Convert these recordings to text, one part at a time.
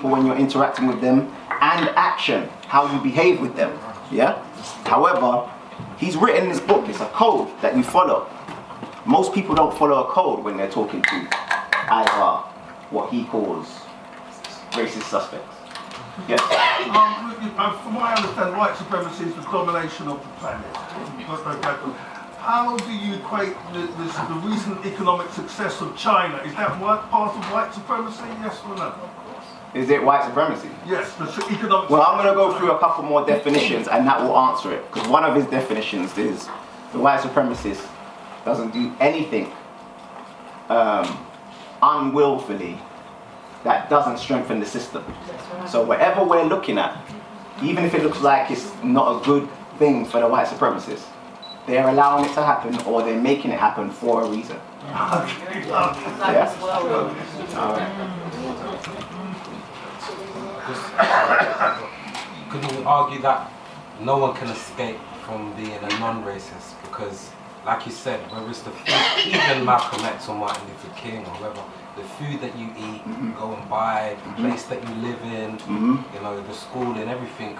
when you're interacting with them, and action, how you behave with them. Yeah? However, he's written this book, it's a code that you follow. Most people don't follow a code when they're talking to either what he calls racist suspects. Yes? From what I understand, white supremacy is the domination of the planet. How do you equate the recent economic success of China? Is that part of white supremacy, yes or no? Is it white supremacy? Yes, the economic. Well, I'm going to go through a couple more definitions and that will answer it. Because one of his definitions is the white supremacist doesn't do anything unwillfully that doesn't strengthen the system. So whatever we're looking at, even if it looks like it's not a good thing for the white supremacists, they're allowing it to happen or they're making it happen for a reason. Yeah? Could you argue that no one can escape from being a non-racist? Because, like you said, whether it's the food, even Malcolm X or Martin Luther King or whoever, the food that you eat, go and buy, the place that you live in, you know, the school and everything,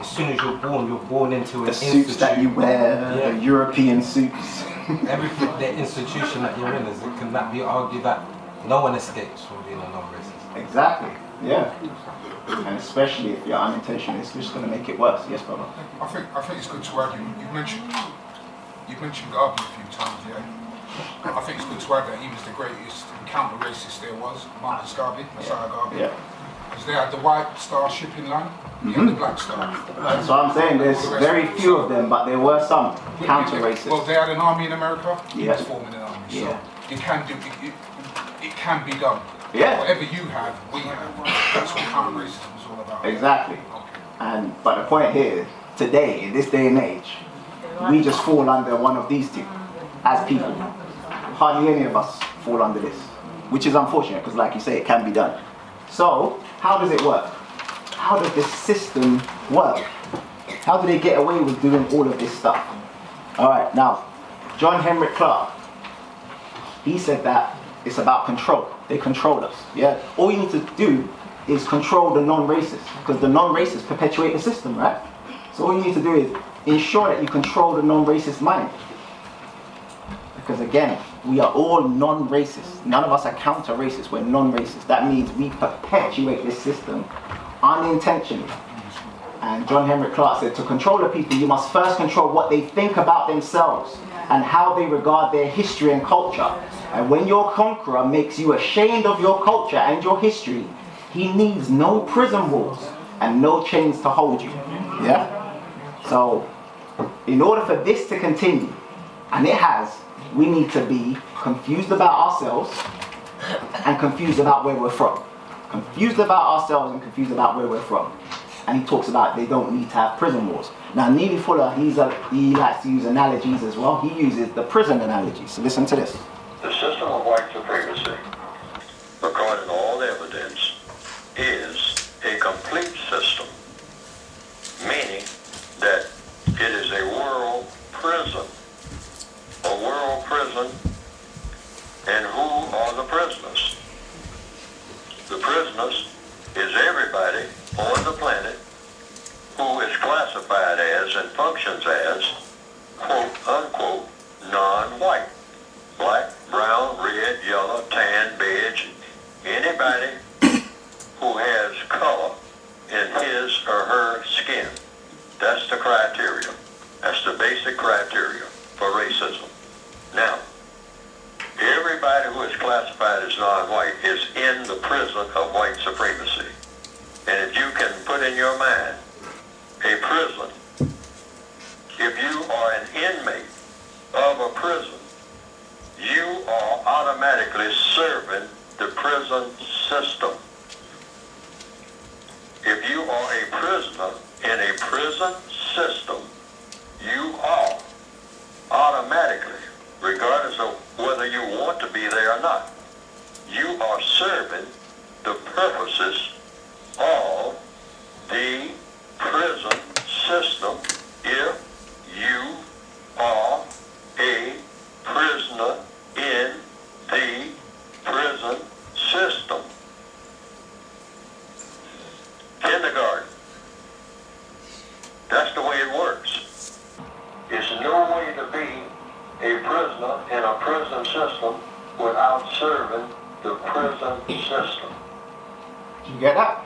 as soon as you're born into an institution. The suits that you wear, the European suits. Everything, the institution that you're in, can that be argued that no one escapes from being a non-racist? Exactly, yeah. And especially if you're unintentional, it's just going to make it worse. Yes, brother? I think it's good to argue. You've mentioned Garvey a few times, yeah? I think it's good to argue that he was the greatest counter-racist there was, Marcus Garvey, Messiah Garvey. Yeah. Because they had the White Star shipping line, he had the Black Star. That's what I'm saying, there's very few of them, but there were some counter-racists. Well, they had an army in America, he was Yeah. forming an army, so Yeah. it can be done. Yeah. Whatever you have, we have. That's what counter-racism is all about. Exactly. Okay. But the point here, today, in this day and age, we just fall under one of these two as people. Hardly any of us fall under this, which is unfortunate because, like you say, it can be done. So, how does it work? How does this system work? How do they get away with doing all of this stuff? All right, now, John Henry Clark, he said that it's about control. They control us. Yeah. All you need to do is control the non-racists, because the non-racists perpetuate the system, right? So all you need to do is ensure that you control the non-racist mind. Because again, we are all non-racist. None of us are counter-racist. We're non-racist. That means we perpetuate this system unintentionally. And John Henry Clark said, to control the people, you must first control what they think about themselves and how they regard their history and culture. And when your conqueror makes you ashamed of your culture and your history, he needs no prison walls and no chains to hold you. Yeah? So, in order for this to continue, and it has, we need to be confused about ourselves and confused about where we're from. Confused about ourselves and confused about where we're from. And he talks about they don't need to have prison walls. Now, Neely Fuller, he likes to use analogies as well. He uses the prison analogy. So listen to this. The system of white supremacy, according to all evidence, is a complete system, meaning that it is a world prison. A world prison, and who are the prisoners? The prisoners is everybody on the planet who is classified as and functions as, quote unquote, non-white. Black, brown, red, yellow, tan, beige, anybody who has color in his or her skin. That's the criteria. That's the basic criteria for racism. Now, everybody who is classified as non-white is in the prison of white supremacy. And if you can put in your mind a prison, if you are an inmate of a prison, you are automatically serving the prison system. If you are a prisoner in a prison system, you are automatically, regardless of whether you want to be there or not, you are serving the purposes of the prison system if you are a prisoner in the prison system. That's the way it works. It's no way to be a prisoner in a prison system without serving the prison system. You get that?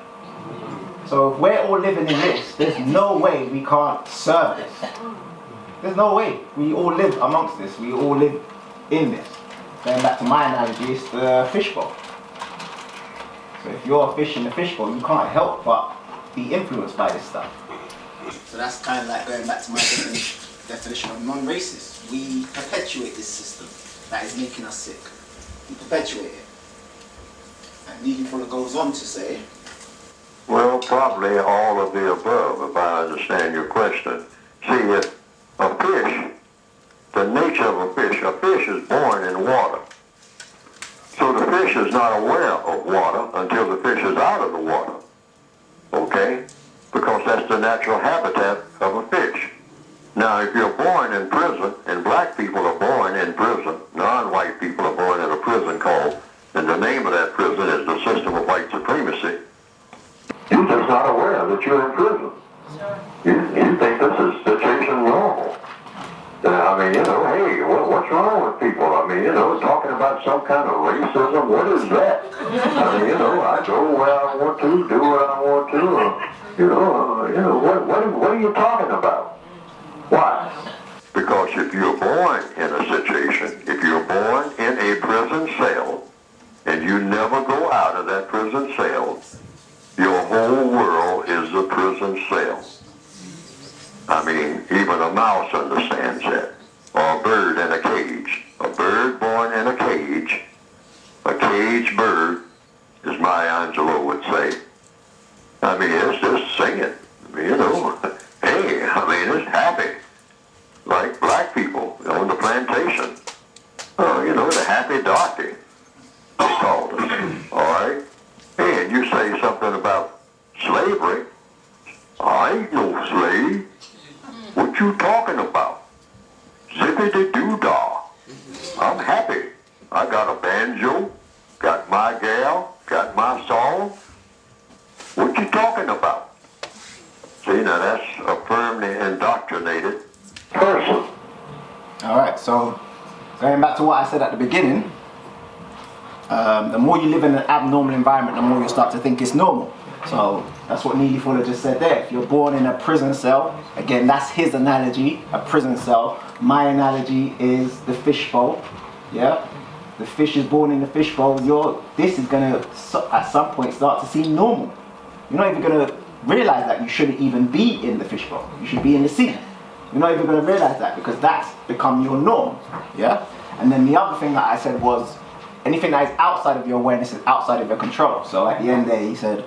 So if we're all living in this, there's no way we can't serve this. There's no way. We all live amongst this. We all live in this. Going back to my analogy, it's the fishbowl. So if you're a fish in the fishbowl, you can't help but be influenced by this stuff. So that's kind of like going back to my definition of non-racist. We perpetuate this system that is making us sick. We perpetuate it. And Neely Fuller goes on to say, Well, probably all of the above, if I understand your question. See, if a fish, the nature of a fish is born in water. So the fish is not aware of water until the fish is out of the water. Okay? Because that's the natural habitat of a fish. Now, if you're born in prison, and black people are born in prison, non-white people are born in a prison called, and the name of that prison is the system of white supremacy, you're just not aware that you're in prison. You think this is situation normal. I mean, hey, what's wrong with people? I mean, talking about some kind of racism, what is that? I mean, I go where I want to, do what I want to, what are you talking about? Why? Because if you're born in a situation, if you're born in a prison cell, and you never go out of that prison cell, your whole world is a prison cell. I mean, even a mouse understands that. Or a bird in a cage. A bird born in a caged bird, as Maya Angelou would say. I mean, it's just singing. Hey, I mean, it's happy. Like black people on the plantation. The happy darky, they called us. All right? Hey, and you say something about slavery. I ain't no slave. What you talking about? Zippity-doo-dah. I'm happy. I got a banjo, got my gal, got my song. What you talking about? See, now that's a firmly indoctrinated person. all right, so going back to what I said at the beginning, the more you live in an abnormal environment, the more you start to think it's normal. So that's what Neely Fuller just said there. If you're born in a prison cell, again, that's his analogy, a prison cell. My analogy is the fishbowl. Yeah, the fish is born in the fishbowl. This is gonna at some point start to seem normal. You're not even gonna realize that you shouldn't even be in the fishbowl. You should be in the sea. You're not even gonna realize that because that's become your norm. Yeah, and then the other thing that I said was anything that is outside of your awareness is outside of your control. So at the end there, he said.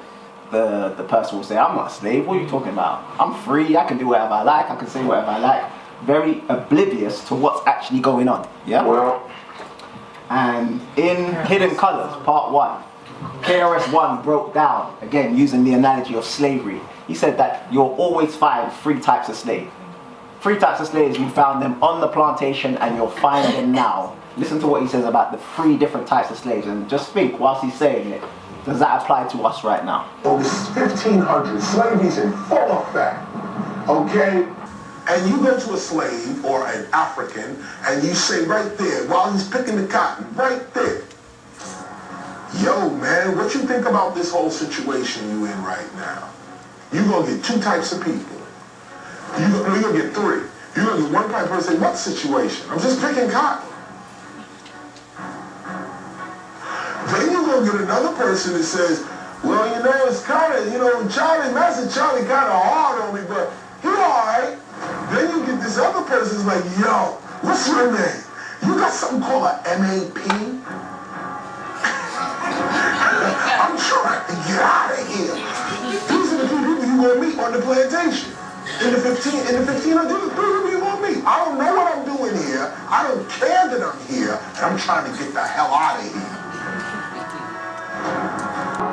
The person will say, I'm not a slave, what are you talking about? I'm free, I can do whatever I like, I can say whatever I like. Very oblivious to what's actually going on, yeah? Well, and in Hidden Colors, part 1, KRS One broke down, again, using the analogy of slavery. He said that you'll always find 3 types of slaves. 3 types of slaves, you found them on the plantation and you'll find them now. Listen to what he says about the 3 different types of slaves and just think whilst he's saying it, does that apply to us right now? Oh, this is 1500. Slavery's in full effect. Okay? And you go to a slave or an African and you say right there, while he's picking the cotton, right there, yo, man, what you think about this whole situation you in right now? You're going to get 2 types of people. You're going to get 3. You're going to get one type of person say, what situation? I'm just picking cotton. Then you're going to get another person that says, well, it's kind of, Master Charlie kind of hard on me, but he all right. Then you get this other person who's like, yo, what's your name? You got something called an MAP? I'm trying to get out of here. These are the 3 people you're going to meet on the plantation. In the 1500, these are the 3 people you're going to meet. I don't know what I'm doing here. I don't care that I'm here, and I'm trying to get the hell out of here.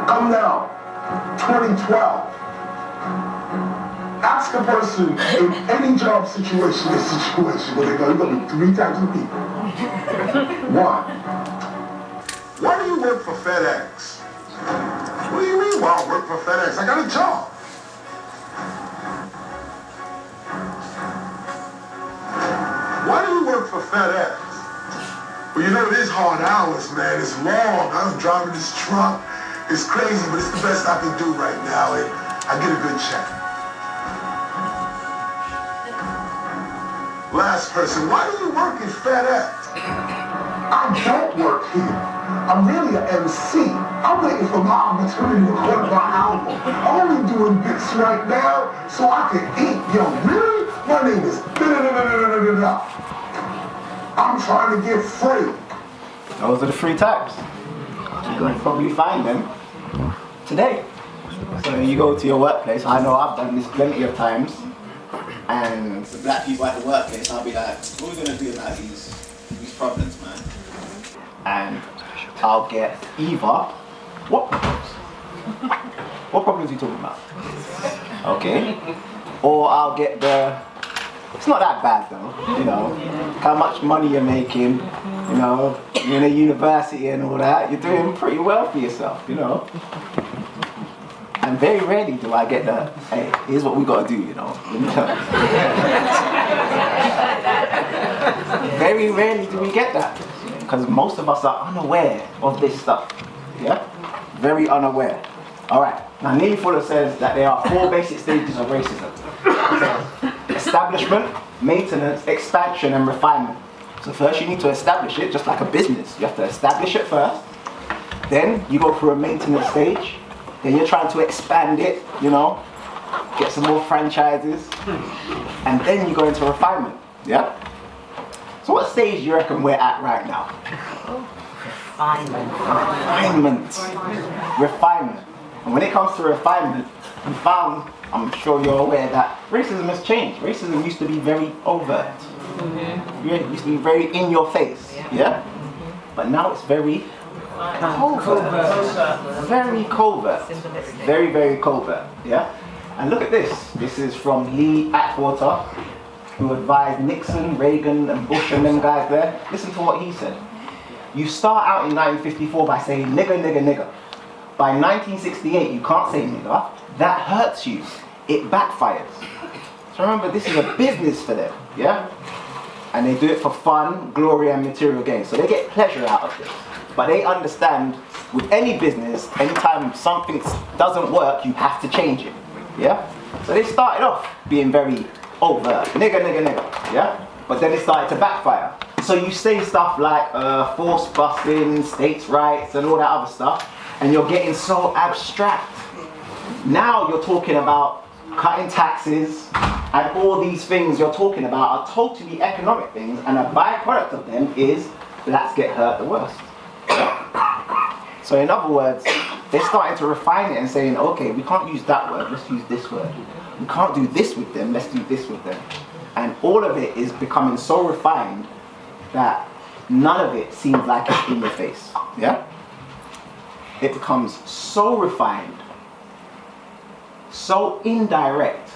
Come now, 2012. Ask a person in any job situation, where they go, you're going to be 3 types of people. 1, why do you work for FedEx? What do you mean, why I work for FedEx? I got a job. fat ass. Well, you know, it is hard hours, man. It's long. I was driving this truck. It's crazy, but it's the best I can do right now, and I get a good check. Last person, why do you work in fat ass? I don't work here. I'm really an MC. I'm waiting for my opportunity to record my album. I'm only doing bits right now so I can eat. Yo, really? My name is da-da-da-da-da-da-da. I'm trying to get free. Those are the 3 types. You're going to probably find them today. So you go to your workplace. I know I've done this plenty of times. And the black people at the workplace, I'll be like, what are we going to do about these problems, man? And I'll get either, what problems? What problems are you talking about? Okay. Or I'll get the, it's not that bad though, you know, how much money you're making, you know, you're in a university and all that, you're doing pretty well for yourself, you know. And very rarely do I get the, hey, here's what we gotta do, you know. Very rarely do we get that. Because most of us are unaware of this stuff. Yeah? Very unaware. Alright, now Neely Fuller says that there are 4 basic stages of racism. Establishment, maintenance, expansion, and refinement. So first you need to establish it, just like a business. You have to establish it first. Then you go through a maintenance stage. Then you're trying to expand it, you know, get some more franchises. And then you go into refinement. Yeah? So what stage do you reckon we're at right now? Refinement. And when it comes to refinement, we found, I'm sure you're aware, that racism has changed. Racism used to be very overt. It used to be very in your face. Yeah? But now it's very covert. Very covert. Very, very covert. Yeah? And look at this. This is from Lee Atwater, who advised Nixon, Reagan, and Bush and them guys there. Listen to what he said. You start out in 1954 by saying nigger, nigger, nigger. By 1968, you can't say nigger. That hurts you. It backfires. So remember, this is a business for them, yeah? And they do it for fun, glory, and material gain. So they get pleasure out of this. But they understand, with any business, anytime something doesn't work, you have to change it, yeah? So they started off being very overt, nigger, nigger, nigger, yeah? But then it started to backfire. So you say stuff like force busting, states' rights, and all that other stuff, and you're getting so abstract. Now you're talking about cutting taxes, and all these things you're talking about are totally economic things, and a byproduct of them is blacks get hurt the worst. So in other words, they're starting to refine it and saying, okay, we can't use that word, let's use this word. We can't do this with them, let's do this with them. And all of it is becoming so refined that none of it seems like it's in your face. Yeah? It becomes so refined, so indirect,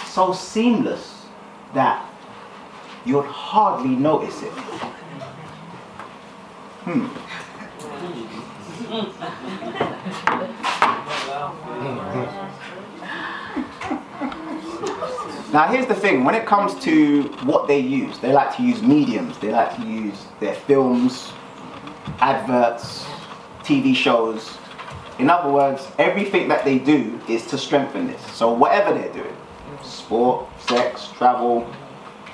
so seamless that you'd hardly notice it. Now here's the thing, when it comes to what they use, they like to use mediums, they like to use their films, adverts, TV shows. In other words, everything that they do is to strengthen this. So whatever they're doing, sport, sex, travel,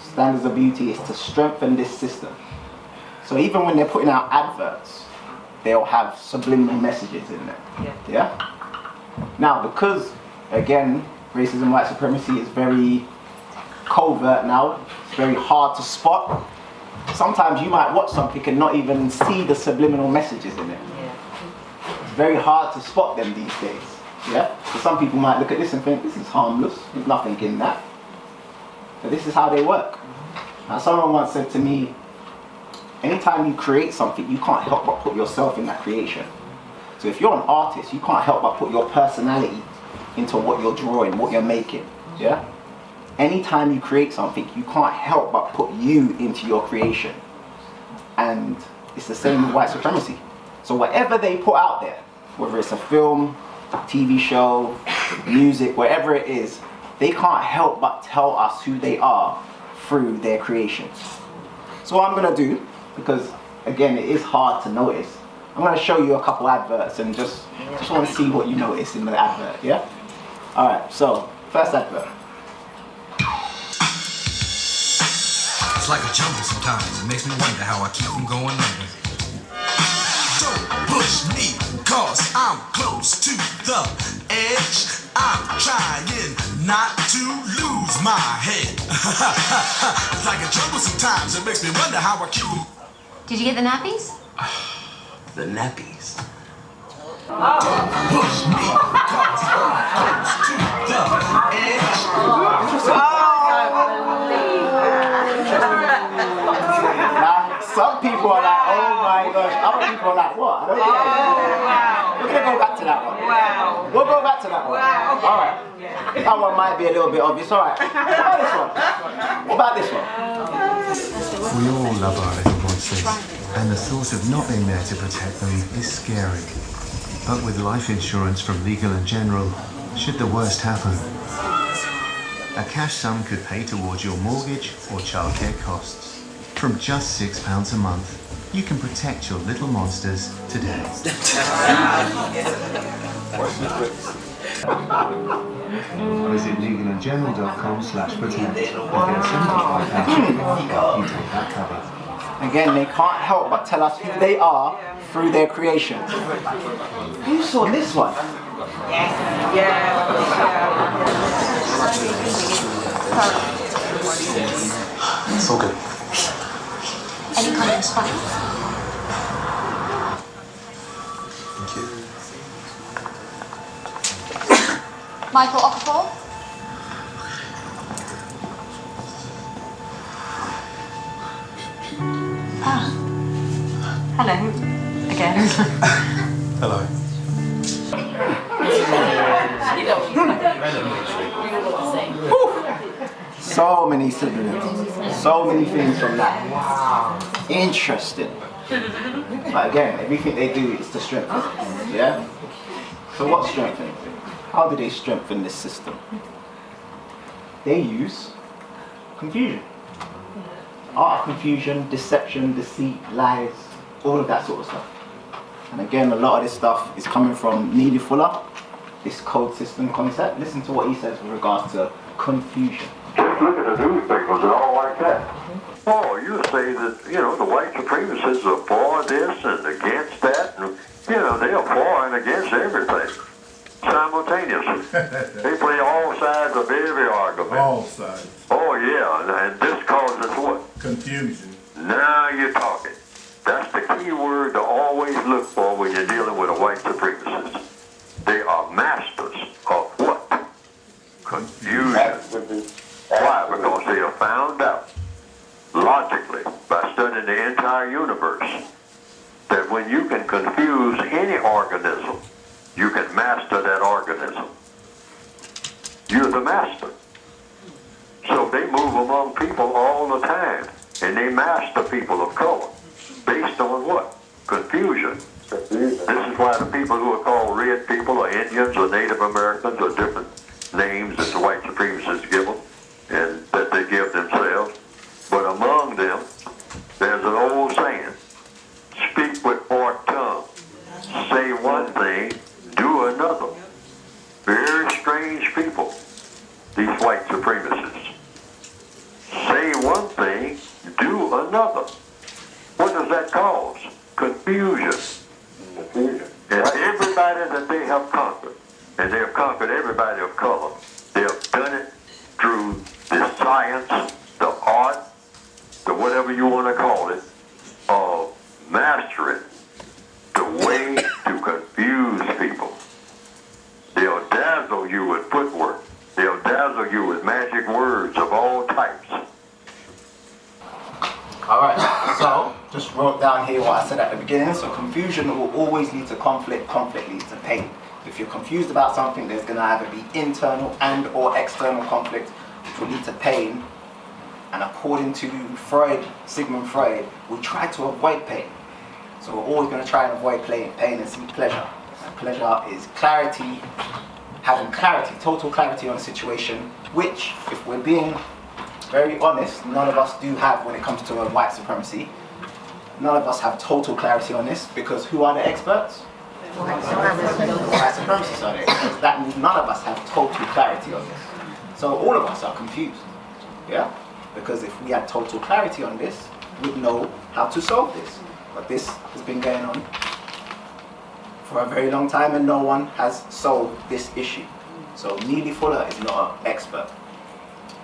standards of beauty, is to strengthen this system. So even when they're putting out adverts, they'll have subliminal messages in there. Yeah? Now, because, again, racism, white supremacy is very covert now, it's very hard to spot. Sometimes you might watch something and not even see the subliminal messages in it. It's very hard to spot them these days. Yeah? So some people might look at this and think, this is harmless, there's nothing in that. But this is how they work. Now, someone once said to me, anytime you create something, you can't help but put yourself in that creation. So if you're an artist, you can't help but put your personality into what you're drawing, what you're making. Yeah? Anytime you create something, you can't help but put you into your creation. And it's the same with white supremacy. So whatever they put out there, whether it's a film, TV show, music, whatever it is, they can't help but tell us who they are through their creations. So So what I'm gonna do, because again it is hard to notice, I'm gonna show you a couple adverts and just want to see what you notice in the advert, yeah? Alright, so first advert. It's like a jungle sometimes. It makes me wonder how I keep from going under. Don't push me, cause I'm close to the edge. I'm trying not to lose my head. It's like a jungle sometimes. It makes me wonder how I keep from... Did you get the nappies? The nappies. Don't push me, cause I'm close to the edge. Now, some people are like, oh my gosh. Other people are like, what? I don't get it. We're gonna go back to that one. Wow. We'll go back to that one. Wow. Okay. Alright. That one might be a little bit obvious. Alright. What about this one? What about this one? We all love our little voices, and the thought of not being there to protect them is scary. But with life insurance from Legal & General, should the worst happen, a cash sum could pay towards your mortgage or childcare costs. From just £6 a month, you can protect your little monsters today. Visit legalandgeneral.com/protect and get £75 you take that cover. Again, they can't help but tell us who they are through their creations. Who saw this one? It's all good. Any kind of spot? Thank you. Michael Okafor? Ah. Hello. Again. Hello. So many siblings. So many things from that. Wow. Interesting. But again, everything they do is to strengthen. Yeah? So what's strengthening? How do they strengthen this system? They use confusion. Art of confusion, deception, deceit, lies, all of that sort of stuff. And again, a lot of this stuff is coming from Neely Fuller, this code system concept. Listen to what he says with regards to confusion. Just look at the newspapers, they're all like that. Oh, you say that, the white supremacists are for this and against that, and, they're for and against everything. Simultaneously. They play all sides of every argument. All sides. Oh, yeah, and this causes what? Confusion. Now you're talking. That's the key word to always look for when you're dealing with a white supremacist. They are masters of what? Confusion. Why? Because they have found out, logically, by studying the entire universe, that when you can confuse any organism, you can master that organism. You're the master. So they move among people all the time, and they master people of color based on what? Confusion. This is why the people who are called red people or Indians or Native Americans or different names that the white supremacists give them and that they give themselves. But among them, there's an old saying, speak with forked tongue. Say one thing, do another. Very strange people, these white supremacists. Say one thing, do another. What does that cause? Confusion. And everybody that they have conquered, and they have conquered everybody of color, they have done it through the science, the art, the whatever you want to call it, of mastering the way to confuse people. They'll dazzle you with footwork. They'll dazzle you with magic words of all types. Alright, so just wrote down here what I said at the beginning. So confusion will always lead to conflict, conflict leads to pain. If you're confused about something, there's going to either be internal and or external conflict, which will lead to pain. And according to Freud, Sigmund Freud, we try to avoid pain. So we're always going to try and avoid pain and seek pleasure. And pleasure is clarity, having clarity, total clarity on a situation, which, if we're being very honest, none of us do have, when it comes to white supremacy, none of us have total clarity on this, because who are the experts? White supremacists are the experts. That means none of us have total clarity on this. So all of us are confused, yeah? Because if we had total clarity on this, we'd know how to solve this. But this has been going on for a very long time and no one has solved this issue. So Neely Fuller is not an expert.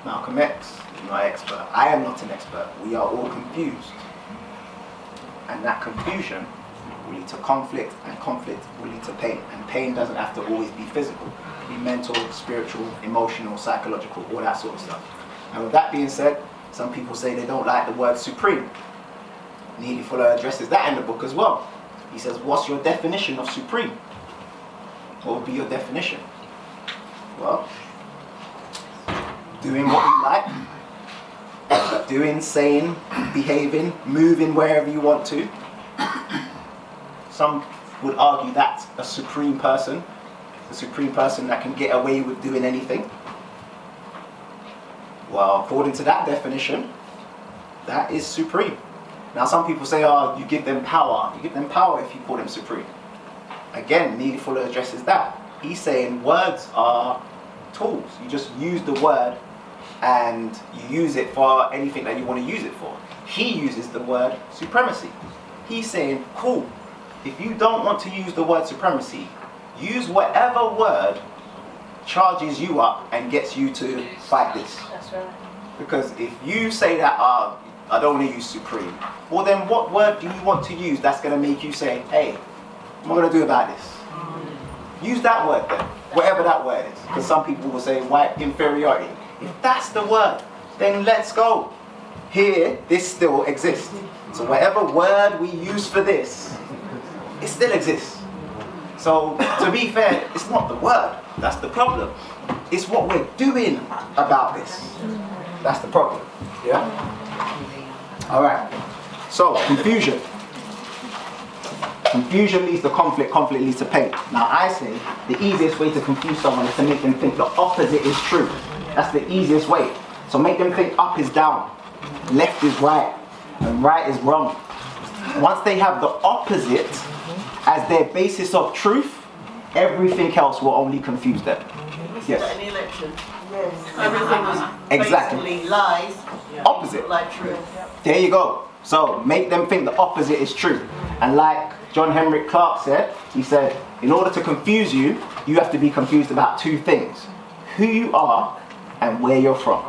Malcolm X is not an expert. I am not an expert. We are all confused. And that confusion will lead to conflict, and conflict will lead to pain. And pain doesn't have to always be physical. It can be mental, spiritual, emotional, psychological, all that sort of stuff. And with that being said, some people say they don't like the word supreme. Neely Fuller addresses that in the book as well. He says, what's your definition of supreme? What would be your definition? Well, doing what you like, doing, saying, behaving, moving wherever you want to. Some would argue that's a supreme person that can get away with doing anything. Well, according to that definition, that is supreme. Now some people say, oh, you give them power. You give them power if you call them supreme. Again, Neely Fuller addresses that. He's saying words are tools. You just use the word and you use it for anything that you want to use it for. He uses the word supremacy. He's saying, cool, if you don't want to use the word supremacy, use whatever word charges you up and gets you to fight this. That's right. Because if you say that, I don't want to use supreme, well then what word do you want to use that's going to make you say, hey, what am I going to do about this? Use that word then, whatever that word is. Because some people will say white inferiority. If that's the word, then let's go. Here, this still exists. So whatever word we use for this, it still exists. So to be fair, it's not the word that's the problem. It's what we're doing about this. That's the problem. Yeah? All right. So confusion. Confusion leads to conflict, conflict leads to pain. Now I say the easiest way to confuse someone is to make them think the opposite is true. That's the easiest way. So make them think up is down, left is right, and right is wrong. Once they have the opposite as their basis of truth, everything else will only confuse them. Yes. In the election, everything was Exactly. basically lies, Opposite. like truth. There you go. So make them think the opposite is true. And like John Henrik Clarke said, he said, in order to confuse you, you have to be confused about two things: who you are and where you're from.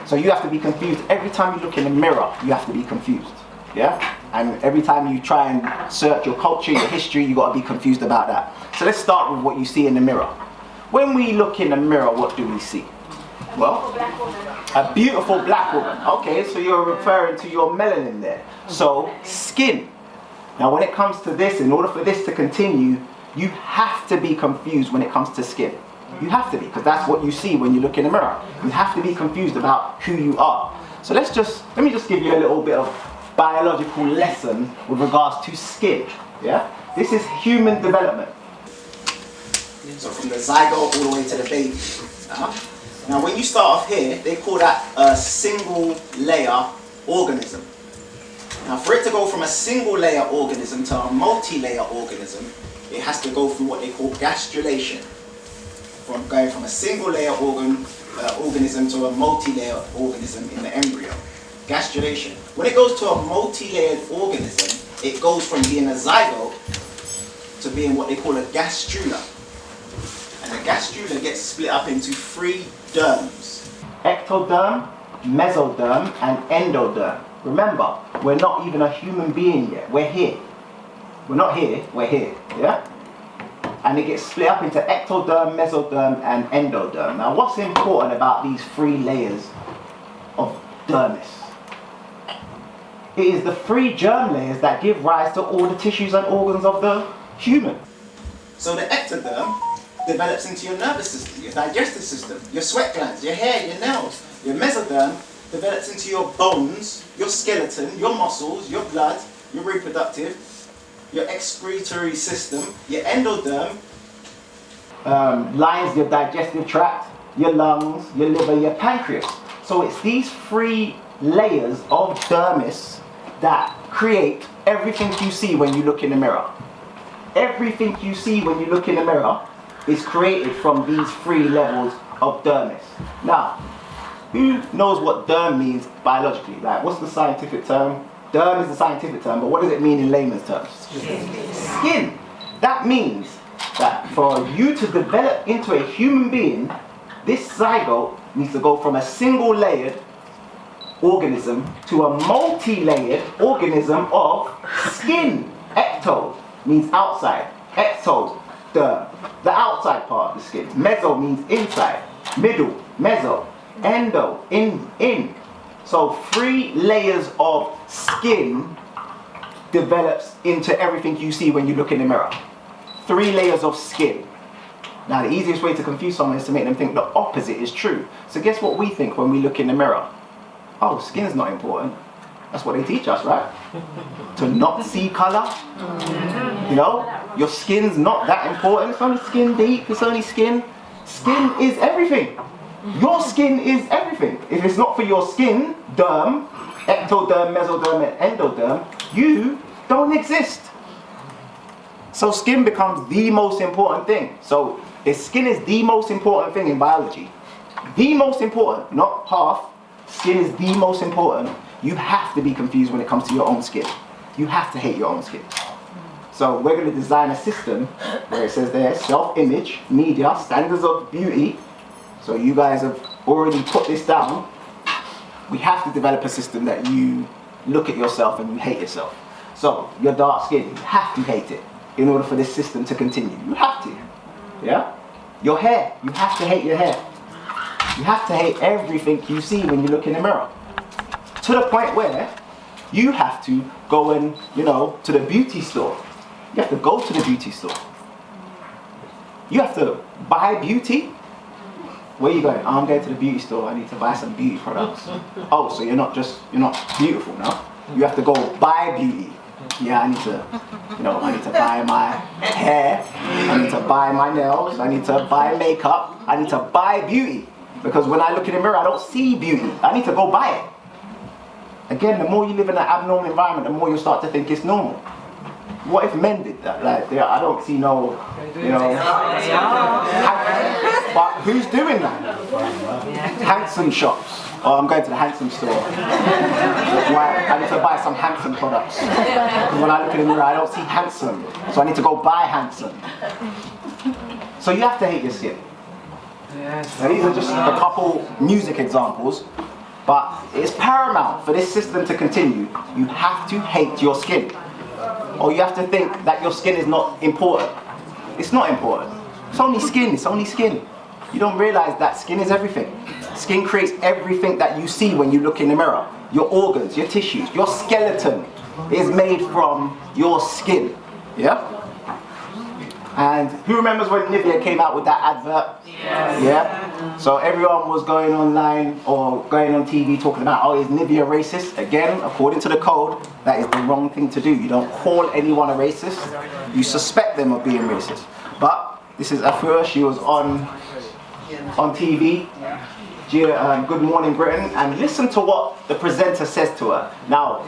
So you have to be confused every time you look in the mirror. You have to be confused, yeah. And every time you try and search your culture, your history, you got to be confused about that. So let's start with what you see in the mirror. When we look in the mirror, what do we see? Well, a beautiful black woman. Okay, so you're referring to your melanin there. So skin. Now when it comes to this, in order for this to continue, you have to be confused when it comes to skin. You have to be, because that's what you see when you look in the mirror. You have to be confused about who you are. So let me just give you a little bit of biological lesson with regards to skin. Yeah? This is human development. So from the zygote all the way to the baby. Now when you start off here, they call that a single layer organism. Now for it to go from a single layer organism to a multi-layer organism, it has to go through what they call gastrulation. From going from a single layer organism to a multi-layer organism in the embryo. Gastrulation. When it goes to a multi-layered organism, it goes from being a zygote to being what they call a gastrula. And the gastrula gets split up into 3 derms: ectoderm, mesoderm, and endoderm. Remember, we're not even a human being yet. We're here. We're not here, we're here. Yeah? And it gets split up into ectoderm, mesoderm, and endoderm. Now what's important about these 3 layers of dermis? It is the 3 germ layers that give rise to all the tissues and organs of the human. So the ectoderm develops into your nervous system, your digestive system, your sweat glands, your hair, your nails. Your mesoderm develops into your bones, your skeleton, your muscles, your blood, your reproductive, your excretory system. Your endoderm lines your digestive tract, your lungs, your liver, your pancreas. So So it's these 3 layers of dermis that create everything you see when you look in the mirror. Everything you see when you look in the mirror is created from these 3 levels of dermis. Now, who knows what derm means biologically? Like, what's the scientific term? Derm is the scientific term, but what does it mean in layman's terms? Skin. That means that for you to develop into a human being, this zygote needs to go from a single layered organism to a multi-layered organism of skin. Ecto means outside. Ecto, the outside part of the skin. Meso means inside. Middle, meso. Endo, in. So 3 layers of skin develops into everything you see when you look in the mirror. 3 layers of skin. Now the easiest way to confuse someone is to make them think the opposite is true. So guess what we think when we look in the mirror? Oh, skin's not important. That's what they teach us, right? To not see color. You know, your skin's not that important. It's only skin deep, it's only skin. Skin is everything. Your skin is everything. If it's not for your skin, derm, ectoderm, mesoderm, and endoderm, you don't exist. So skin becomes the most important thing. So if skin is the most important thing in biology, the most important, not half, skin is the most important, you have to be confused when it comes to your own skin. You have to hate your own skin. So we're going to design a system where it says there, self-image, media, standards of beauty. So you guys have already put this down. We have to develop a system that you look at yourself and you hate yourself. So you're dark skinned, you have to hate it in order for this system to continue. You have to. Yeah? Your hair, you have to hate your hair. You have to hate everything you see when you look in the mirror. To the point where you have to go and, to the beauty store. You have to go to the beauty store. You have to buy beauty. Where are you going? Oh, I'm going to the beauty store. I need to buy some beauty products. Oh, so you're not beautiful now. You have to go buy beauty. Yeah, I need to buy my hair. I need to buy my nails. I need to buy makeup. I need to buy beauty. Because when I look in the mirror, I don't see beauty. I need to go buy it. Again, the more you live in an abnormal environment, the more you start to think it's normal. What if men did that? Like, I don't see no, but who's doing that? Handsome shops. Oh, I'm going to the Handsome store. Why? I need to buy some Handsome products. When I look in the mirror, I don't see handsome. So I need to go buy handsome. So you have to hate your skin. Now, these are just a couple music examples, but it's paramount for this system to continue. You have to hate your skin. Or you have to think that your skin is not important. It's not important. It's only skin, it's only skin. You don't realize that skin is everything. Skin creates everything that you see when you look in the mirror. Your organs, your tissues, your skeleton is made from your skin. Yeah? And who remembers when Nivea came out with that advert? Yes. Yeah? So everyone was going online or going on TV talking about, oh, is Nivea racist? Again, according to the code, that is the wrong thing to do. You don't call anyone a racist. You suspect them of being racist. But this is Afua. She was on TV, Good Morning Britain, and listen to what the presenter says to her. Now,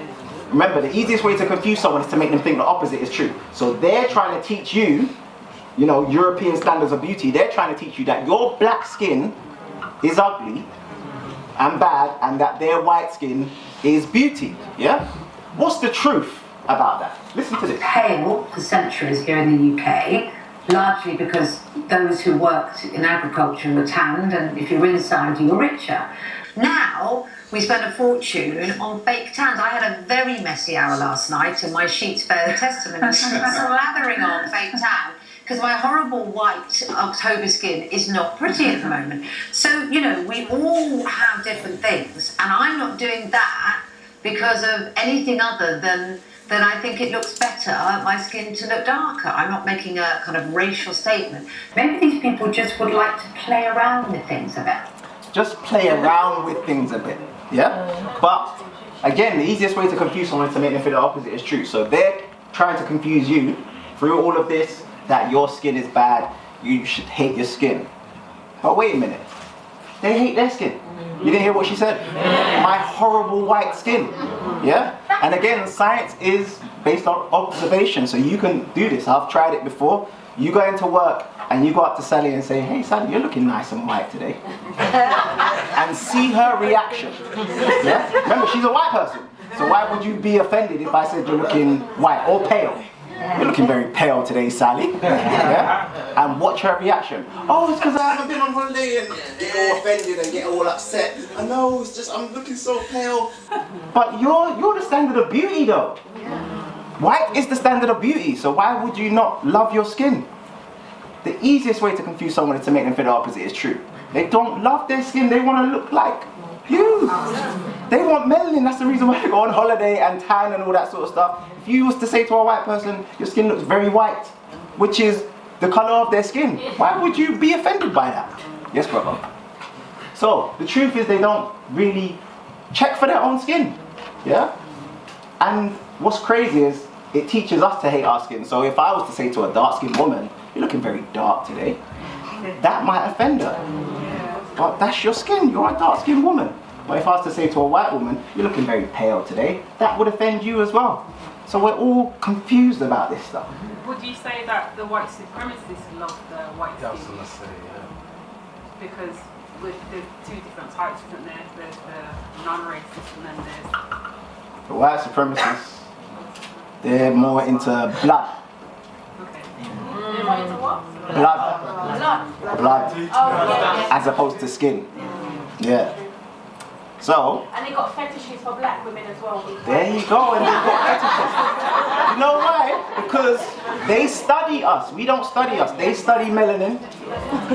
remember, the easiest way to confuse someone is to make them think the opposite is true. So they're trying to teach you, European standards of beauty. They're trying to teach you that your black skin is ugly and bad, and that their white skin is beauty. Yeah? What's the truth about that? Listen to this. Pale for centuries here in the UK, largely because those who worked in agriculture were tanned, and if you're inside, you're richer. Now, we spend a fortune on fake tans. I had a very messy hour last night, and my sheets bear testament, slathering on fake tan, because my horrible white October skin is not pretty at the moment. So, we all have different things, and I'm not doing that because of anything other than I think it looks better, my skin to look darker. I'm not making a kind of racial statement. Maybe these people just would like to play around with things a bit. Just play around with things a bit, yeah? But, again, the easiest way to confuse someone is to make them feel the opposite is true. So they're trying to confuse you through all of this, that your skin is bad, you should hate your skin. But wait a minute. they hate their skin. You didn't hear what she said? My horrible white skin. Yeah? And again, science is based on observation, so you can do this. I've tried it before. You go into work and you go up to Sally and say, hey Sally, you're looking nice and white today. And see her reaction. Yeah? Remember, she's a white person. So why would you be offended if I said you're looking white or pale? You're looking very pale today, Sally. Yeah? And watch her reaction. Oh, it's because I haven't been on holiday, and get all offended and get all upset. I know, it's just I'm looking so pale. But you're the standard of beauty though. White is the standard of beauty, so why would you not love your skin? The easiest way to confuse someone is to make them feel the opposite is true. They don't love their skin, they want to look like you. They want melanin, that's the reason why they go on holiday and tan and all that sort of stuff. If you was to say to a white person, your skin looks very white, which is the color of their skin, why would you be offended by that? Yes, brother. So, the truth is they don't really check for their own skin. Yeah? And what's crazy is it teaches us to hate our skin. So if I was to say to a dark-skinned woman, you're looking very dark today, that might offend her. But that's your skin, you're a dark-skinned woman. But if I was to say to a white woman, you're looking very pale today, that would offend you as well. So we're all confused about this stuff. Would you say that the white supremacists love the white skin? I was gonna say, yeah. Because there's two different types, isn't there? There's the non-racist and then there's... The white supremacists, they're more into blood. Okay. They're more into what? Blood. Blood. Oh, yeah. As opposed to skin. Yeah. So, And they got fetishes for black women as well. there you go, and they've got fetishes. You know why? Because they study us. We don't study us. They study melanin.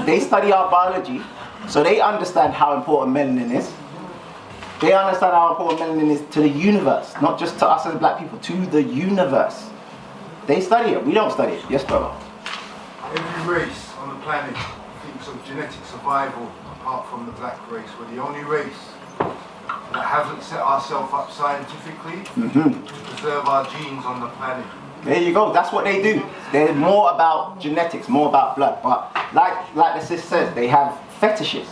They study our biology. So they understand how important melanin is. They understand how important melanin is to the universe. Not just to us as black people, to the universe. They study it. We don't study it. Yes, brother? Every race on the planet thinks of genetic survival apart from the black race. We're the only race that hasn't set ourselves up scientifically to preserve our genes on the planet. There you go, that's what they do. They're more about genetics, more about blood. But like the sis said, they have fetishes.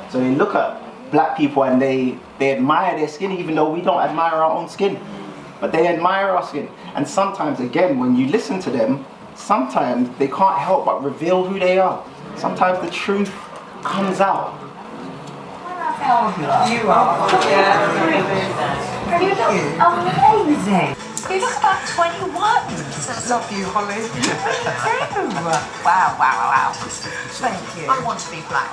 So they look at black people and they admire their skin, even though we don't admire our own skin. But they admire our skin. And sometimes, again, when you listen to them, sometimes they can't help but reveal who they are. Sometimes the truth comes out. You are. Yeah. You look amazing. You look about 21. Love you, Holly. Wow. Thank you. I want to be black.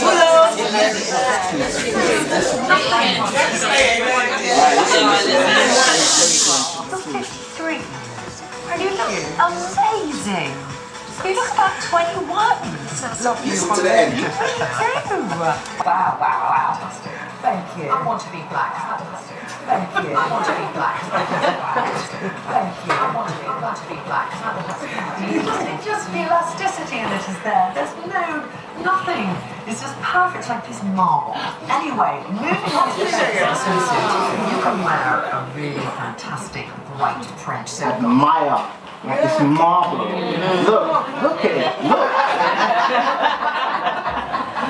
Hello. And you look amazing. You look about 21. Love you, Listen to the end. Wow. Thank you. I want to be black. Thank you. I want to be black. Thank you. I want to be black. Just the elasticity in it is there. There's nothing. It's just perfect, like this marble. Anyway, moving on to the next episode, you can wear a really fantastic white print. So Admire. Like it's marble. Look at it. Look.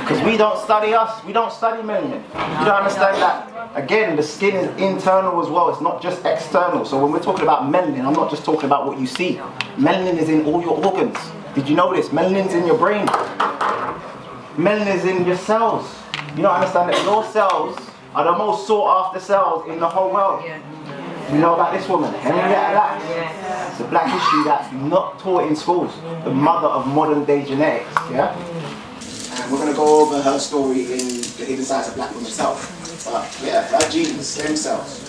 Because we don't study us. We don't study melanin. You don't understand that. Again, the skin is internal as well. It's not just external. So when we're talking about melanin, I'm not just talking about what you see. Melanin is in all your organs. Did you know this? Melanin's in your brain. Melanin is in your cells. You don't understand that your cells are the most sought after cells in the whole world. You know about this woman, Henrietta Lacks. It's a black history that's not taught in schools. The mother of modern day genetics, yeah? And we're going to go over her story in The Hidden Sides of Black Women's Health. But yeah, her genes, stem cells.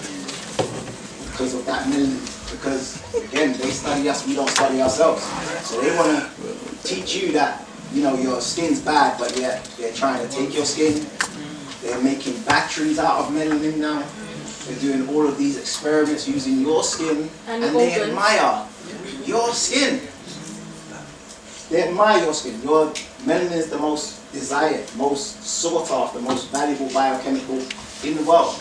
Because of that melanin. Because again, they study us, we don't study ourselves. So they want to teach you that, you know, your skin's bad, but yet they're trying to take your skin. They're making batteries out of melanin now. They're doing all of these experiments using your skin, and they admire your skin. They admire your skin. Your melanin is the most desired, most sought after, most valuable biochemical in the world.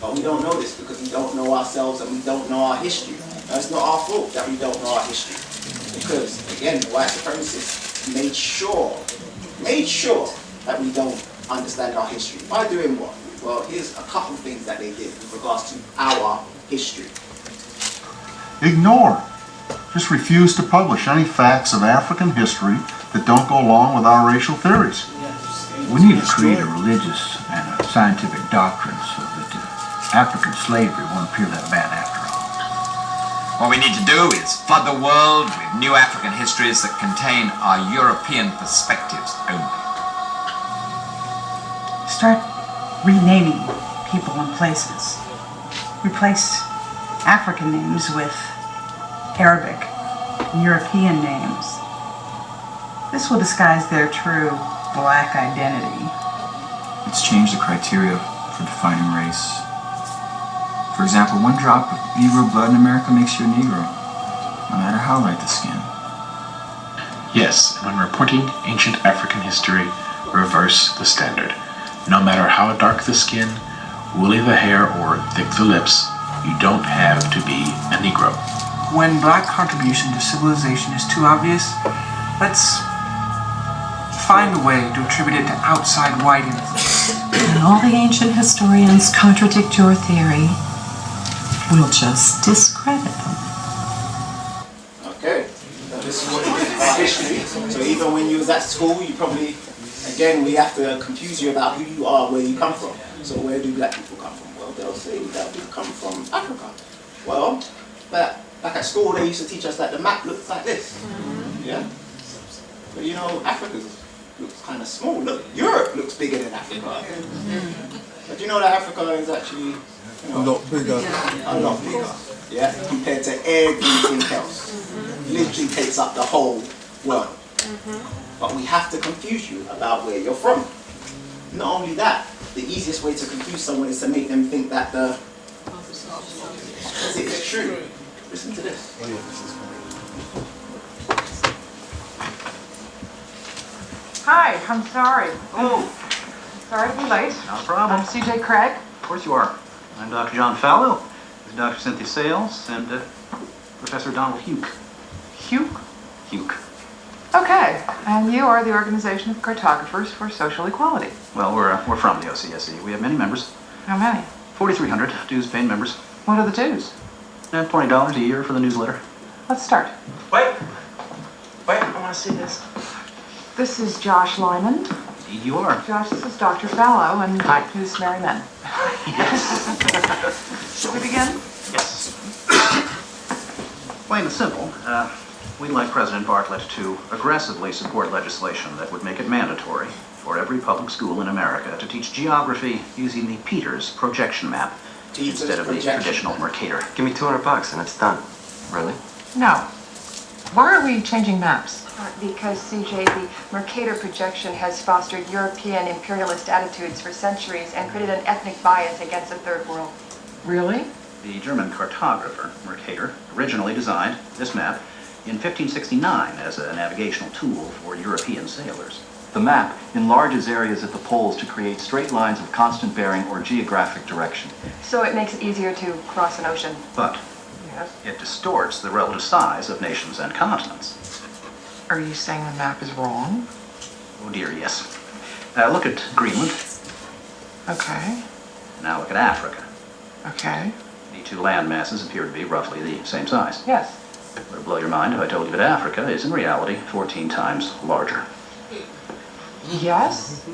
But we don't know this because we don't know ourselves and we don't know our history. And it's not our fault that we don't know our history. Because, again, the white supremacists made sure that we don't understand our history. By doing what? Well, here's a couple things that they did with regards to our history. Ignore. Just refuse to publish any facts of African history that don't go along with our racial theories. We need to create a religious and a scientific doctrine so that African slavery won't appear that bad after all. What we need to do is flood the world with new African histories that contain our European perspectives only. Start renaming people and places. Replace African names with Arabic and European names. This will disguise their true black identity. Let's change the criteria for defining race. For example, 1 drop of Negro blood in America makes you a Negro, no matter how light the skin. Yes, and when reporting ancient African history, reverse the standard. No matter how dark the skin, woolly the hair, or thick the lips, you don't have to be a Negro. When black contribution to civilization is too obvious, let's find a way to attribute it to outside white influence. When all the ancient historians contradict your theory, we'll just discredit them. Okay, so this is what it is about history. So even when you was at school, you probably, again, we have to confuse you about who you are, where you come from. So where do black people come from? Well, they'll say that we come from Africa. Well, back at school, they used to teach us that the map looks like this. Yeah? But you know, Africa looks kind of small. Look, Europe looks bigger than Africa. But you know that Africa is actually a lot bigger. A lot bigger. Yeah, compared to everything else. Literally takes up the whole world. But we have to confuse you about where you're from. Not only that, the easiest way to confuse someone is to make them think that the it's true. Listen to this. Hi, I'm sorry. Oh. Sorry to be late. Not a problem. I'm CJ Craig. Of course you are. I'm Dr. John Fallow. This is Dr. Cynthia Sales and Professor Donald Huke. Huke? Huke. Okay, and you are the Organization of Cartographers for Social Equality. Well, we're from the OCSE. We have many members. How many? 4,300 dues-paying members. What are the dues? $20 a year for the newsletter. Let's start. Wait, I want to see this. This is Josh Lyman. Indeed you are. Josh, this is Dr. Fallow, and Hi. who's Mary Men. Yes. Shall we begin? Yes. Plain and simple, we'd like President Bartlett to aggressively support legislation that would make it mandatory for every public school in America to teach geography using the Peters projection map instead of the traditional Mercator. Give me $200 and it's done. Really? No. Why are we changing maps? Because, CJ, the Mercator projection has fostered European imperialist attitudes for centuries and created an ethnic bias against the Third World. Really? The German cartographer, Mercator, originally designed this map in 1569 as a navigational tool for European sailors. The map enlarges areas at the poles to create straight lines of constant bearing or geographic direction. So it makes it easier to cross an ocean. But it distorts the relative size of nations and continents. Are you saying the map is wrong? Oh dear, yes. Look at Greenland. Okay. Now look at Africa. Okay. The two land masses appear to be roughly the same size. Yes. Would it blow your mind if I told you that Africa is in reality 14 times larger? Yes.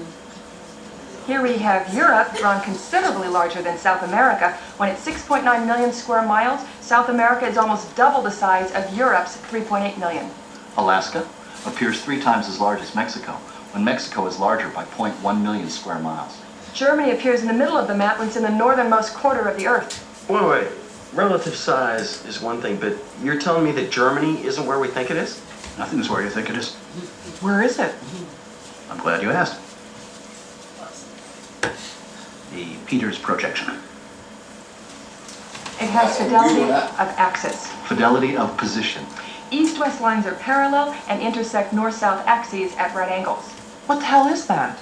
Here we have Europe drawn considerably larger than South America. When it's 6.9 million square miles, South America is almost double the size of Europe's 3.8 million. Alaska appears 3 times as large as Mexico, when Mexico is larger by 0.1 million square miles. Germany appears in the middle of the map when it's in the northernmost quarter of the Earth. Wait. Relative size is one thing, but you're telling me that Germany isn't where we think it is? Nothing's where you think it is. Where is it? I'm glad you asked. The Peters projection. It has fidelity of axis. Fidelity of position. East-west lines are parallel and intersect north-south axes at right angles. What the hell is that?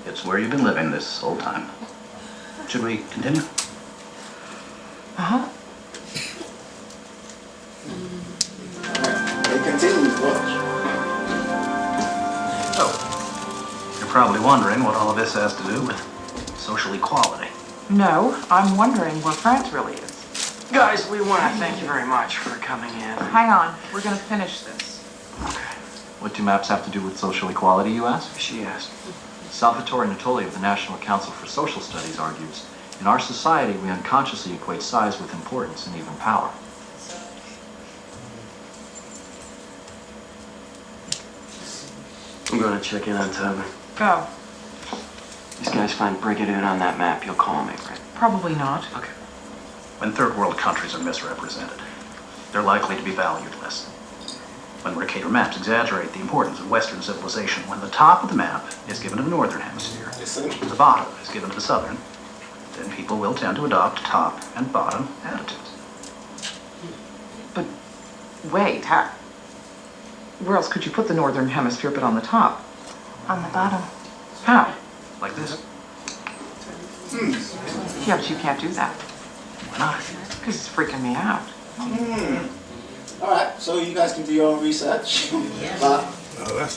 It's where you've been living this whole time. Should we continue? Uh-huh. probably wondering what all of this has to do with social equality. No, I'm wondering where France really is. Guys, we want to thank you very much for coming in. Hang on, we're gonna finish this. What do maps have to do with social equality, you ask? She asked. Salvatore Natoli of the National Council for Social Studies argues, in our society we unconsciously equate size with importance and even power. I'm going to check in on Toby. Go. These guys find Brigadoon on that map, you'll call me, right? Probably not. Okay. When third world countries are misrepresented, they're likely to be valued less. When Mercator maps exaggerate the importance of Western civilization, when the top of the map is given to the Northern Hemisphere, the bottom is given to the Southern, then people will tend to adopt top and bottom attitudes. But wait, where else could you put the Northern Hemisphere but on the top? On the bottom. How? Like this. Yeah, but you can't do that. Why not? Because it's freaking me out. Alright, so you guys can do your own research. But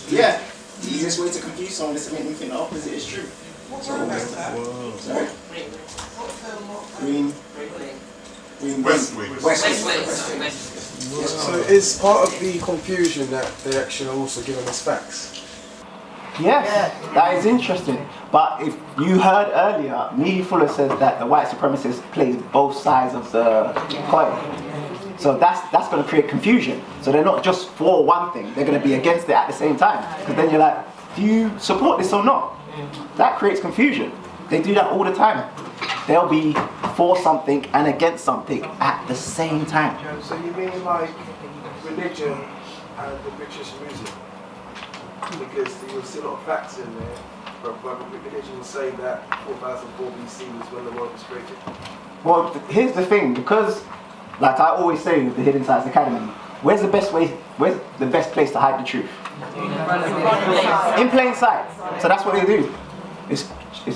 yeah, the easiest way to confuse someone is to make them think the opposite is true. Sorry? Green West. So is part of the confusion that they're actually also giving us facts? Yes, that is interesting. But if you heard earlier, Neely Fuller says that the white supremacist plays both sides of the coin. So that's going to create confusion. So they're not just for one thing, they're going to be against it at the same time. Because then you're like, do you support this or not? That creates confusion. They do that all the time. They'll be for something and against something at the same time. So you mean like religion and the British Museum? Because you'll see a lot of facts in there, but religion will say that 4004 BC was when the world was created. Well, here's the thing, because like I always say with the Hidden Science Academy, where's the best place to hide the truth? In plain sight. So that's what they do. It's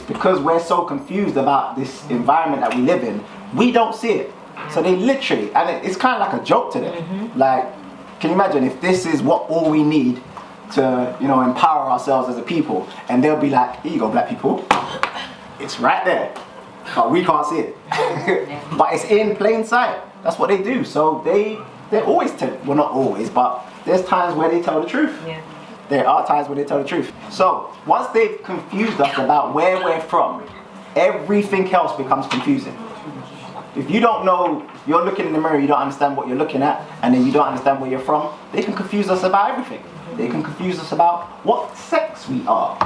because we're so confused about this environment that we live in, we don't see it. So they literally, and it's kind of like a joke to them. Like, can you imagine if this is all we need to, empower ourselves as a people, and they'll be like, here you go, black people, it's right there, but we can't see it. But it's in plain sight. That's what they do. So they're always well, not always, but there's times where they tell the truth. Yeah. There are times where they tell the truth. So once they've confused us about where we're from, everything else becomes confusing. If you don't know, you're looking in the mirror, you don't understand what you're looking at, and then you don't understand where you're from, they can confuse us about everything. They can confuse us about what sex we are.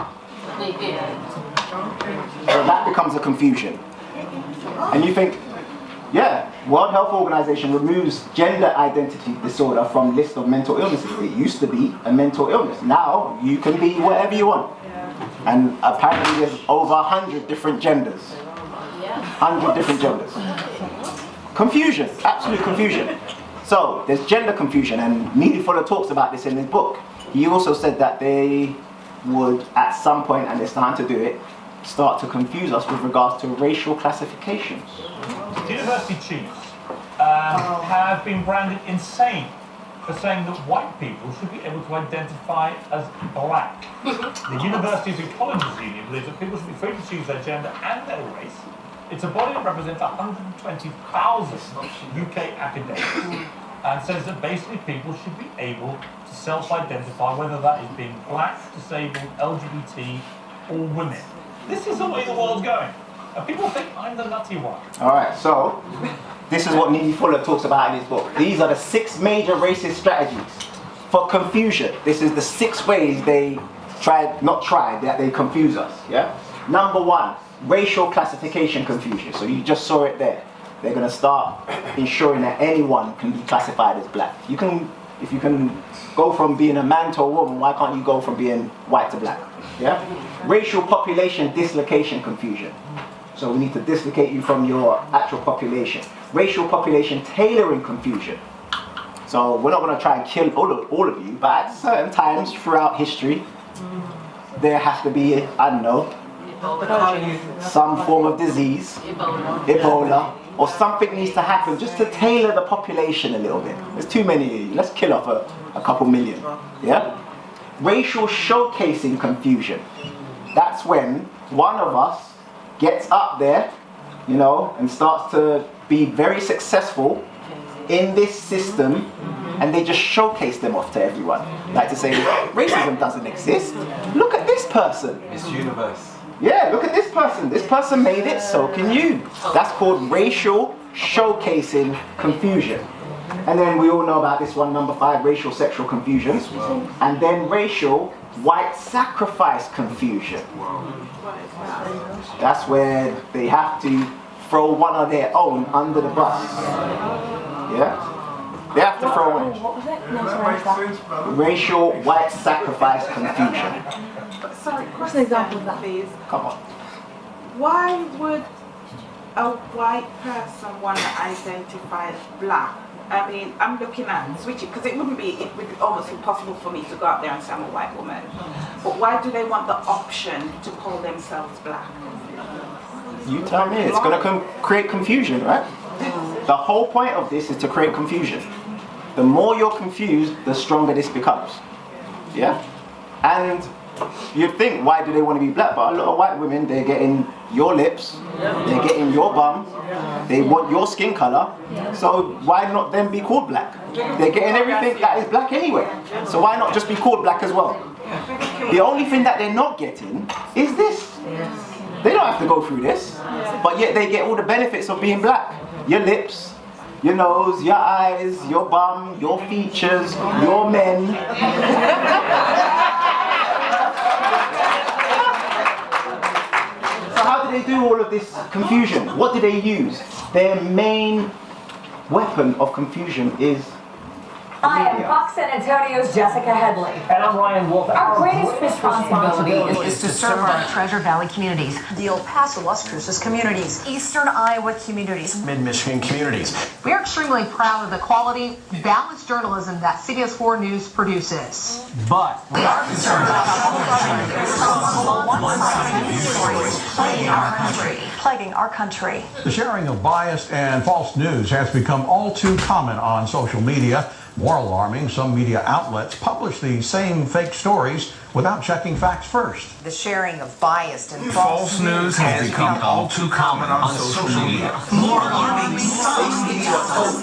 So that becomes a confusion. And you think, yeah, World Health Organization removes gender identity disorder from list of mental illnesses. It used to be a mental illness. Now you can be whatever you want. And apparently there's over 100 different genders. 100 different genders. Confusion, absolute confusion. So there's gender confusion, and Neely Fuller talks about this in his book. He also said that they would, at some point, and they're starting to do it, start to confuse us with regards to racial classifications. University chiefs have been branded insane for saying that white people should be able to identify as black. The Universities and Colleges Union believes that people should be free to choose their gender and their race. It's a body that represents 120,000 UK academics and says that basically people should be able to self-identify, whether that is being black, disabled, LGBT, or women. This is the way the world's going. And people think I'm the nutty one. Alright, so this is what Neely Fuller talks about in his book. These are the 6 major racist strategies for confusion. This is the 6 ways they that they confuse us. Yeah. Number 1, racial classification confusion. So you just saw it there. They're going to start ensuring that anyone can be classified as black. If you can go from being a man to a woman, why can't you go from being white to black? Yeah? Racial population dislocation confusion. So we need to dislocate you from your actual population. Racial population tailoring confusion. So we're not going to try and kill all of you, but at certain times throughout history, there has to be, I don't know, some form of disease, Ebola, or something needs to happen just to tailor the population a little bit. There's too many of you. Let's kill off a couple million. Yeah? Racial showcasing confusion. that's when one of us gets up there, you know, and starts to be very successful in this system, and they just showcase them off to everyone. Like to say, racism doesn't exist. Look at this person. It's universe. Yeah, look at this person. This person made it, so can you. That's called racial showcasing confusion. And then we all know about this one, number 5, racial sexual confusion. And then racial white sacrifice confusion. That's where they have to throw one of their own under the bus. Yeah? They have to throw in. What was it? No, sorry. Racial white sacrifice confusion. Sorry, what's an example of that, please? Come on. Why would a white person want to identify as black? I mean, I'm looking at switching, because it would be almost impossible for me to go out there and say I'm a white woman. But why do they want the option to call themselves black? You tell me. It's going to create confusion, right? The whole point of this is to create confusion. The more you're confused, the stronger this becomes. Yeah? And you'd think, why do they want to be black? But a lot of white women, they're getting your lips, they're getting your bum, they want your skin color, so why not then be called black? They're getting everything that is black anyway, so why not just be called black as well? The only thing that they're not getting is this. They don't have to go through this, but yet they get all the benefits of being black. Your lips, your nose, your eyes, your bum, your features, your men. So how do they do all of this confusion? What do they use? Their main weapon of confusion is I am Fox San Antonio's Jessica Headley. And I'm Ryan Wolf. Our greatest responsibility is to serve our Treasure Valley communities, the El Paso, Las Cruces communities, Eastern Iowa communities, Mid-Michigan communities. We are extremely proud of the quality, balanced journalism that CBS 4 News produces. But we are concerned about plaguing our country. The sharing of biased and false news has become all too common on social media. More alarming, some media outlets publish these same fake stories without checking facts first. The sharing of biased and false news has become all too common on social media. More alarming, some media outlets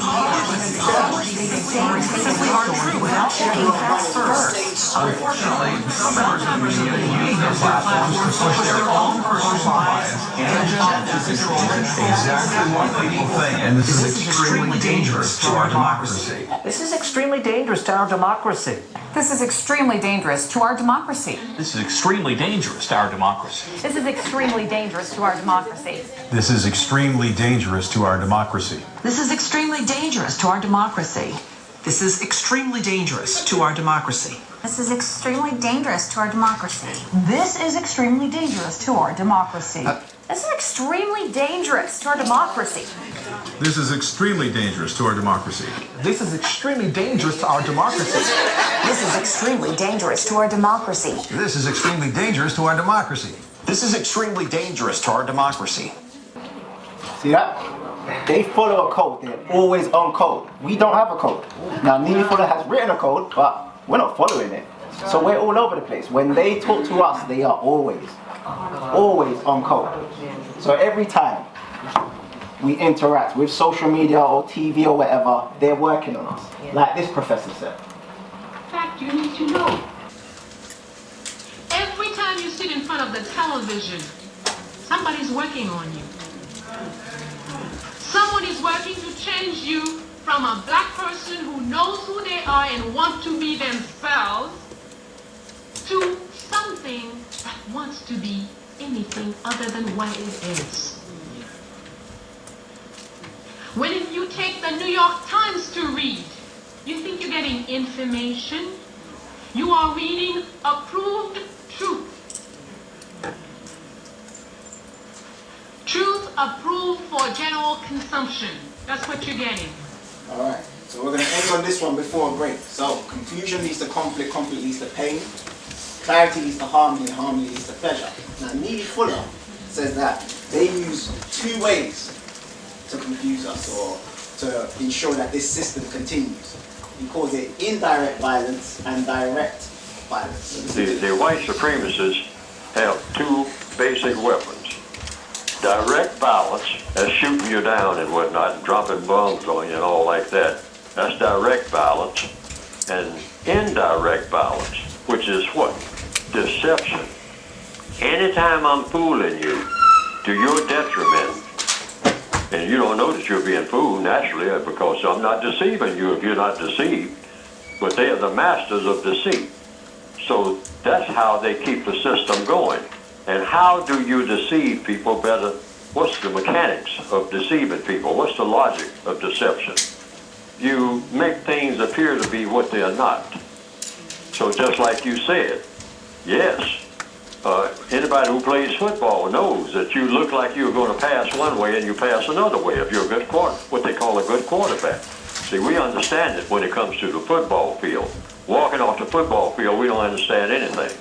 publish these same fake stories without checking facts first. Unfortunately, some members of the media use their platforms to push their own personal bias and agenda to control exactly what people think. And this is extremely dangerous to our democracy. This is extremely dangerous to our democracy. This is extremely dangerous to our democracy. This is extremely dangerous to our democracy. This is extremely dangerous to our democracy. This is extremely dangerous to our democracy. This is extremely dangerous to our democracy. This is extremely dangerous to our democracy. This is extremely dangerous to our democracy. This is extremely dangerous to our democracy. This is extremely dangerous to our democracy. This is extremely dangerous to our democracy. This is extremely dangerous to our democracy. This is extremely dangerous to our democracy. This is extremely dangerous to our democracy. This is extremely dangerous to our democracy. See that? They follow a code. They're always on code. We don't have a code. Now, Neely Fuller has written a code, but we're not following it. So we're all over the place. When they talk to us, they are always on code. So every time we interact with social media or TV or whatever, they're working on us. Like this professor said. Fact you need to know. Every time you sit in front of the television, somebody's working on you. Someone is working to change you from a black person who knows who they are and want to be themselves to something that wants to be anything other than what it is. When you take the New York Times to read, you think you're getting information. You are reading approved truth. Truth approved for general consumption. That's what you're getting. Alright, so we're going to end on this one before a break. So, confusion leads to conflict, conflict leads to pain, clarity leads to harmony, and harmony leads to pleasure. Now, Neely Fuller says that they use two ways to confuse us or to ensure that this system continues. He calls it indirect violence and direct violence. The white supremacists have two basic weapons. Direct violence, that's shooting you down and whatnot, and dropping bombs on you and all like that. That's direct violence. And indirect violence, which is what? Deception. Anytime I'm fooling you to your detriment, and you don't know that you're being fooled naturally because I'm not deceiving you if you're not deceived, but they are the masters of deceit. So that's how they keep the system going. And how do you deceive people better? What's the mechanics of deceiving people? What's the logic of deception? You make things appear to be what they are not. So just like you said, yes, anybody who plays football knows that you look like you're going to pass one way and you pass another way if you're a good what they call a good quarterback. See, we understand it when it comes to the football field. Walking off the football field, we don't understand anything.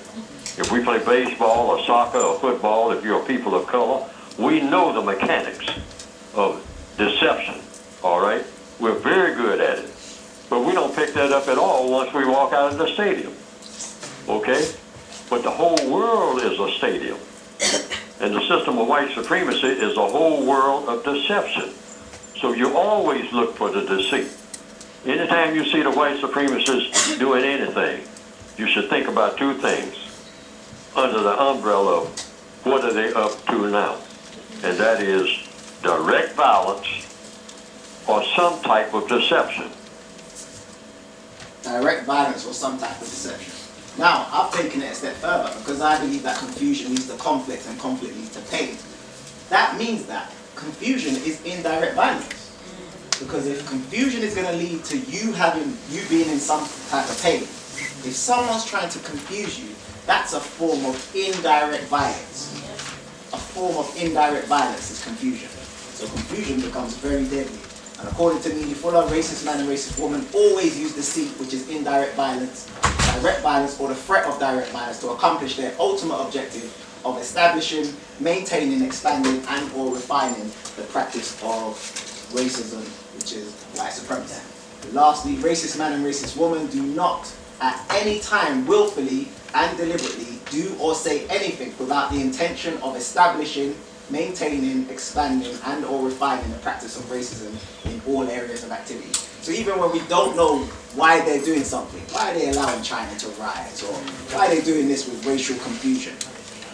If we play baseball or soccer or football, if you're a people of color, we know the mechanics of deception, all right? We're very good at it. But we don't pick that up at all once we walk out of the stadium, okay? But the whole world is a stadium. And the system of white supremacy is a whole world of deception. So you always look for the deceit. Anytime you see the white supremacists doing anything, you should think about two things under the umbrella of what are they up to now? And that is direct violence or some type of deception. Direct violence or some type of deception. Now, I've taken it a step further because I believe that confusion leads to conflict and conflict leads to pain. That means that confusion is indirect violence. Because if confusion is going to lead to you being in some type of pain, if someone's trying to confuse you, that's a form of indirect violence. A form of indirect violence is confusion. So confusion becomes very deadly. And according to Neely Fuller, racist man and racist woman always use deceit, which is indirect violence, direct violence, or the threat of direct violence to accomplish their ultimate objective of establishing, maintaining, expanding, and or refining the practice of racism, which is white supremacy. Lastly, racist man and racist woman do not at any time willfully and deliberately do or say anything without the intention of establishing, maintaining, expanding, and or refining the practice of racism in all areas of activity. So even when we don't know why they're doing something, why are they allowing China to rise, or why are they doing this with racial confusion,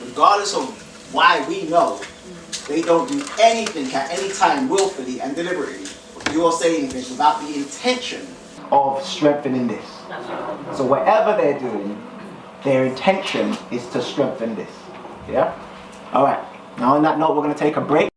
regardless of why we know, they don't do anything at any time willfully and deliberately, do or say anything without the intention of strengthening this. So whatever they're doing, their intention is to strengthen this. Yeah? Alright, now on that note, we're going to take a break.